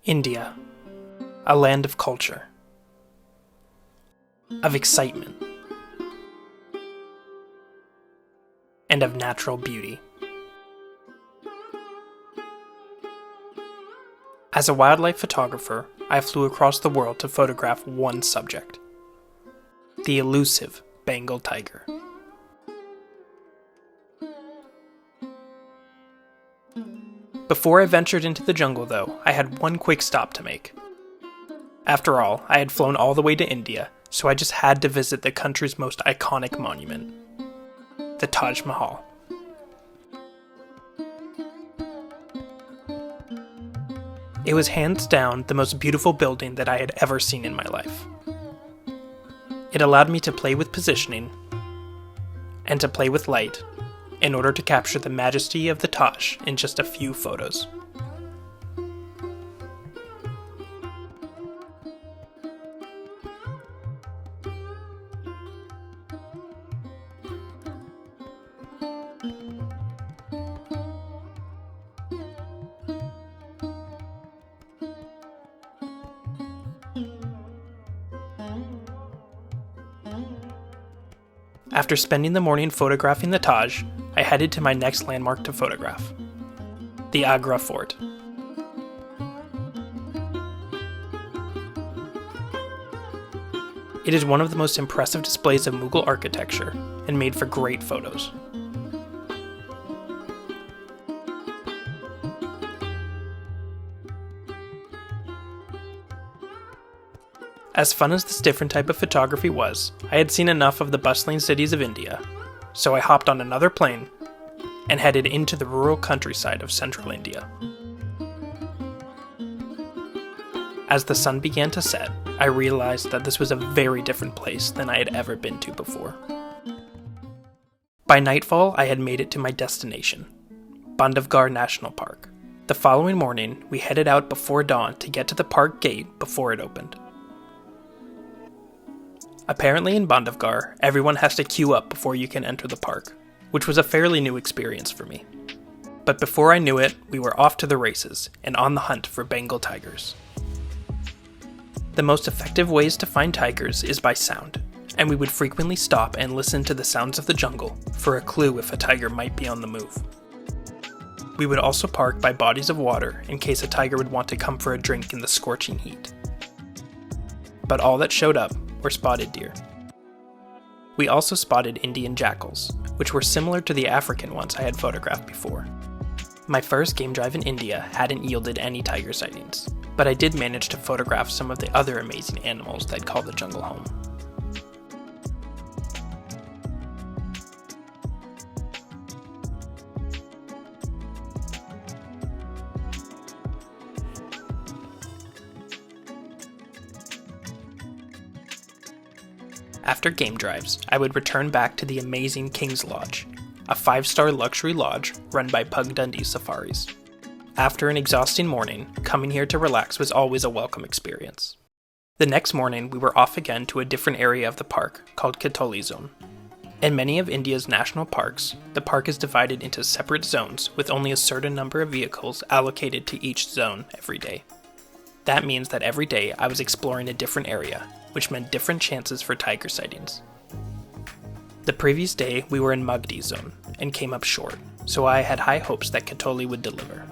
India, a land of culture, of excitement, and of natural beauty. As a wildlife photographer, I flew across the world to photograph one subject: the elusive Bengal tiger. Before I ventured into the jungle, though, I had one quick stop to make. After all, I had flown all the way to India, so I just had to visit the country's most iconic monument, the Taj Mahal. It was hands down the most beautiful building that I had ever seen in my life. It allowed me to play with positioning and to play with light in order to capture the majesty of the Taj in just a few photos. After spending the morning photographing the Taj, I headed to my next landmark to photograph: the Agra fort. It is one of the most impressive displays of Mughal architecture and made for great photos. As fun as this different type of photography was, I had seen enough of the bustling cities of India, so I hopped on another plane and headed into the rural countryside of central India. As the sun began to set, I realized that this was a very different place than I had ever been to before. By nightfall, I had made it to my destination, Bandhavgarh National Park. The following morning, we headed out before dawn to get to the park gate before it opened. Apparently in Bandhavgarh, everyone has to queue up before you can enter the park, which was a fairly new experience for me. But before I knew it, we were off to the races and on the hunt for Bengal tigers. The most effective ways to find tigers is by sound, and we would frequently stop and listen to the sounds of the jungle for a clue if a tiger might be on the move. We would also park by bodies of water in case a tiger would want to come for a drink in the scorching heat. But all that showed up were spotted deer. We also spotted Indian jackals, which were similar to the African ones I had photographed before. My first game drive in India hadn't yielded any tiger sightings, but I did manage to photograph some of the other amazing animals that call the jungle home. After game drives, I would return back to the amazing King's Lodge, a 5-star luxury lodge run by Pug Dundee Safaris. After an exhausting morning, coming here to relax was always a welcome experience. The next morning, we were off again to a different area of the park called Khitauli Zone. In many of India's national parks, the park is divided into separate zones with only a certain number of vehicles allocated to each zone every day. That means that every day I was exploring a different area, which meant different chances for tiger sightings. The previous day, we were in Magdi Zone and came up short, so I had high hopes that Khitauli would deliver.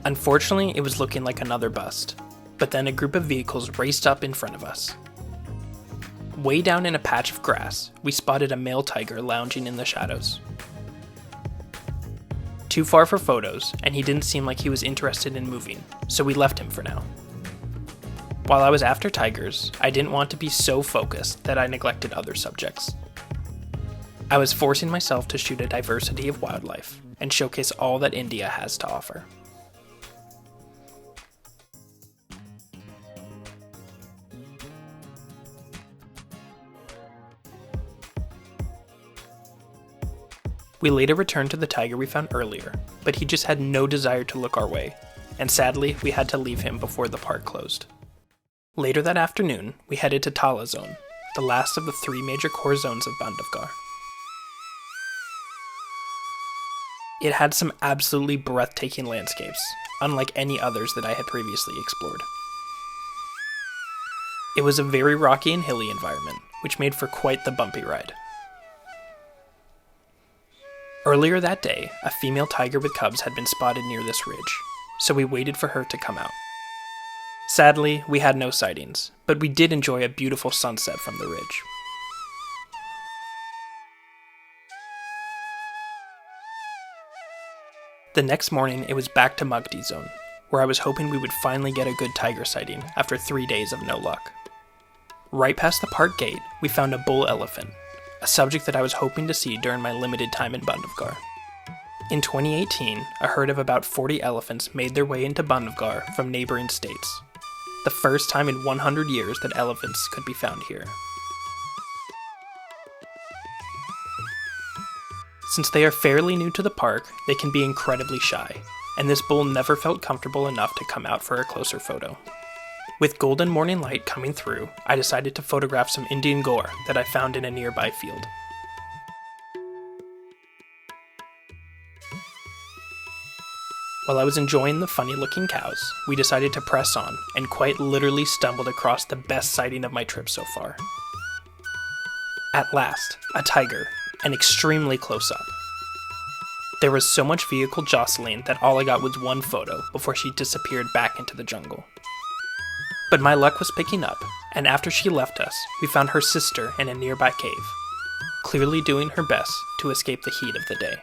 Unfortunately, it was looking like another bust, but then a group of vehicles raced up in front of us. Way down in a patch of grass, we spotted a male tiger lounging in the shadows. Too far for photos, and he didn't seem like he was interested in moving, so we left him for now. While I was after tigers, I didn't want to be so focused that I neglected other subjects. I was forcing myself to shoot a diversity of wildlife and showcase all that India has to offer. We later returned to the tiger we found earlier, but he just had no desire to look our way, and sadly, we had to leave him before the park closed. Later that afternoon, we headed to Tala Zone, the last of the 3 major core zones of Bandhavgarh. It had some absolutely breathtaking landscapes, unlike any others that I had previously explored. It was a very rocky and hilly environment, which made for quite the bumpy ride. Earlier that day, a female tiger with cubs had been spotted near this ridge, so we waited for her to come out. Sadly, we had no sightings, but we did enjoy a beautiful sunset from the ridge. The next morning, it was back to Magdi zone, where I was hoping we would finally get a good tiger sighting after 3 days of no luck. Right past the park gate, we found a bull elephant, a subject that I was hoping to see during my limited time in Bandhavgarh. In 2018, a herd of about 40 elephants made their way into Bandhavgarh from neighboring states, the first time in 100 years that elephants could be found here. Since they are fairly new to the park, they can be incredibly shy, and this bull never felt comfortable enough to come out for a closer photo. With golden morning light coming through, I decided to photograph some Indian gore that I found in a nearby field. While I was enjoying the funny-looking cows, we decided to press on and quite literally stumbled across the best sighting of my trip so far. At last, a tiger, and extremely close up. There was so much vehicle jostling that all I got was one photo before she disappeared back into the jungle. But my luck was picking up, and after she left us, we found her sister in a nearby cave, clearly doing her best to escape the heat of the day.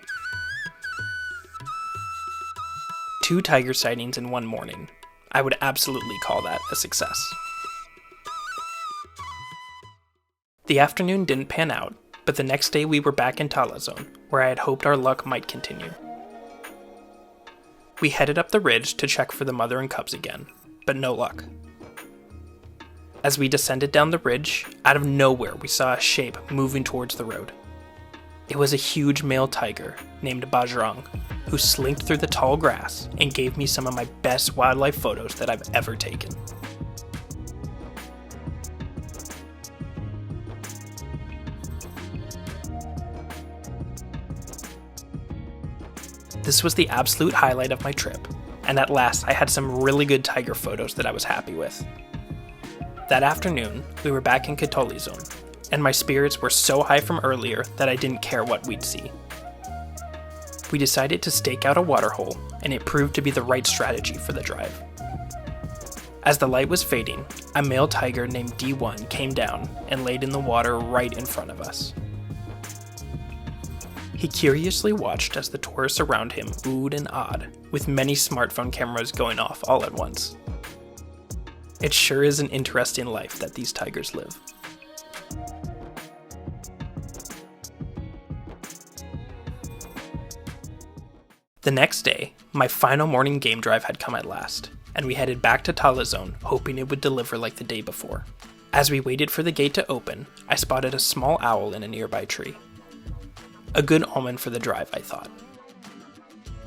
2 tiger sightings in one morning. I would absolutely call that a success. The afternoon didn't pan out, but the next day we were back in Tala zone, where I had hoped our luck might continue. We headed up the ridge to check for the mother and cubs again, but no luck. As we descended down the ridge, out of nowhere we saw a shape moving towards the road. It was a huge male tiger named Bajrang, who slinked through the tall grass and gave me some of my best wildlife photos that I've ever taken. This was the absolute highlight of my trip, and at last I had some really good tiger photos that I was happy with. That afternoon, we were back in Khitauli zone, and my spirits were so high from earlier that I didn't care what we'd see. We decided to stake out a waterhole, and it proved to be the right strategy for the drive. As the light was fading, a male tiger named D1 came down and laid in the water right in front of us. He curiously watched as the tourists around him oohed and awed, with many smartphone cameras going off all at once. It sure is an interesting life that these tigers live. The next day, my final morning game drive had come at last, and we headed back to Tala zone, hoping it would deliver like the day before. As we waited for the gate to open, I spotted a small owl in a nearby tree. A good omen for the drive, I thought.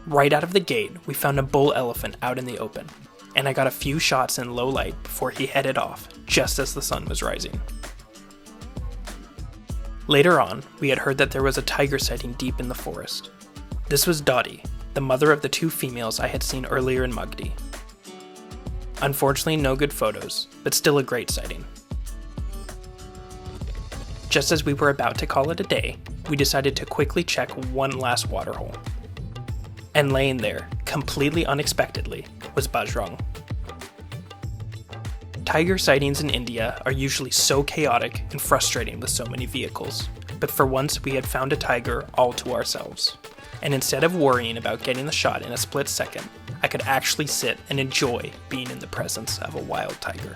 Right out of the gate, we found a bull elephant out in the open, and I got a few shots in low light before he headed off, just as the sun was rising. Later on, we had heard that there was a tiger sighting deep in the forest. This was Dottie, the mother of the 2 females I had seen earlier in Magdi. Unfortunately, no good photos, but still a great sighting. Just as we were about to call it a day, we decided to quickly check one last waterhole. And laying there, completely unexpectedly, was Bajrang. Tiger sightings in India are usually so chaotic and frustrating with so many vehicles, but for once we had found a tiger all to ourselves. And instead of worrying about getting the shot in a split second, I could actually sit and enjoy being in the presence of a wild tiger.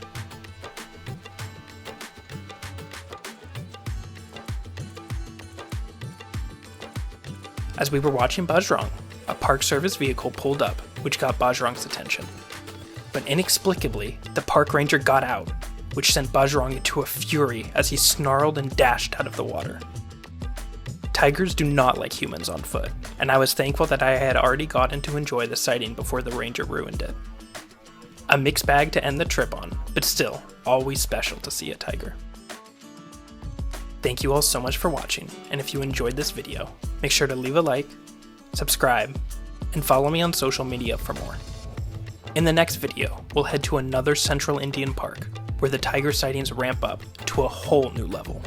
As we were watching Bajrang, a Park Service vehicle pulled up, which got Bajrang's attention. But inexplicably, the park ranger got out, which sent Bajrang into a fury as he snarled and dashed out of the water. Tigers do not like humans on foot, and I was thankful that I had already gotten to enjoy the sighting before the ranger ruined it. A mixed bag to end the trip on, but still, always special to see a tiger. Thank you all so much for watching, and if you enjoyed this video, make sure to leave a like, subscribe, and follow me on social media for more. In the next video, we'll head to another central Indian park where the tiger sightings ramp up to a whole new level.